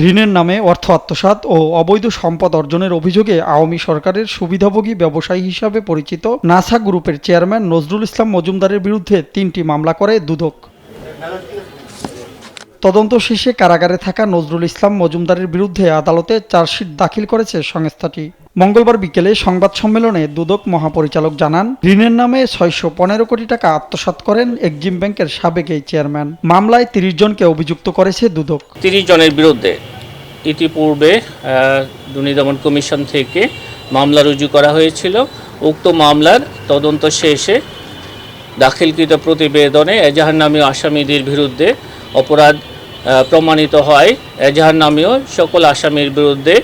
ঋণের নামে অর্থ আত্মসাৎ ও অবৈধ সম্পদ অর্জনের অভিযোগে আওয়ামী সরকারের সুবিধাভোগী ব্যবসায়ী হিসাবে পরিচিত নাসা গ্রুপের চেয়ারম্যান নজরুল ইসলাম মজুমদারের বিরুদ্ধে ৩টি মামলা করে দুদক। তদন্ত শেষে কারাগারে থাকা নজরুল ইসলাম মজুমদারের বিরুদ্ধে আদালতে চার্জশিট দাখিল করেছে সংস্থাটি। মঙ্গলবার বিকেলে সংবাদ সম্মেলনে দুদক মহাপরিচালক জানান, ঋণের নামে ৬১৫ কোটি টাকা আত্মসাৎ করেন এক্সিম ব্যাংকের সাবেক এই চেয়ারম্যান। মামলায় ৩০ জনকে অভিযুক্ত করেছে দুদক। ৩০ জনের বিরুদ্ধে ইতিপূর্বে দুর্নীতি দমন কমিশন থেকে মামলা রুজু করা হয়েছিল। উক্ত মামলার তদন্ত শেষে দাখিলকৃত প্রতিবেদনে এজাহার নামীয় আসামিদের বিরুদ্ধে অপরাধ প্রমাণিত হয়। এজাহার নামীয় সকল আসামির বিরুদ্ধে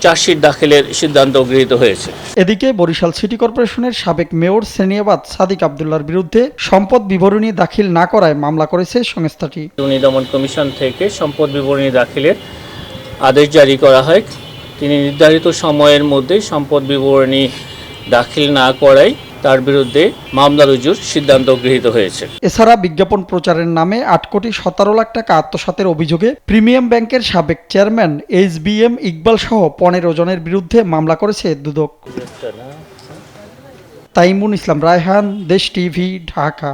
চার্জশিট দাখিলের সিদ্ধান্ত গৃহীত হয়েছে। এদিকে বরিশাল সিটি কর্পোরেশনের সাবেক মেয়র সেনিয়াবাদ সাদিক আব্দুল্লাহর বিরুদ্ধে সম্পদ বিবরণী দাখিল না করায় মামলা করেছে সংস্থাটি। দুর্নীতি দমন কমিশন থেকে সম্পদ বিবরণী দাখিলের আদেশ জারি করা হয়। তিনি নির্ধারিত সময়ের মধ্যে সম্পদ বিবরণী দাখিল না করায় তার বিরুদ্ধে মামলা রুজুর সিদ্ধান্ত গৃহীত হয়েছে। এছাড়া বিজ্ঞাপন প্রচারের নামে ৮ কোটি ১৭ লাখ টাকা আত্মসাতের অভিযোগে প্রিমিয়াম ব্যাংকের সাবেক চেয়ারম্যান HBM ইকবাল সহ ১৫ জনের বিরুদ্ধে মামলা করেছে দুদক। তাইমুন ইসলাম রায়হান, দেশ টিভি, ঢাকা।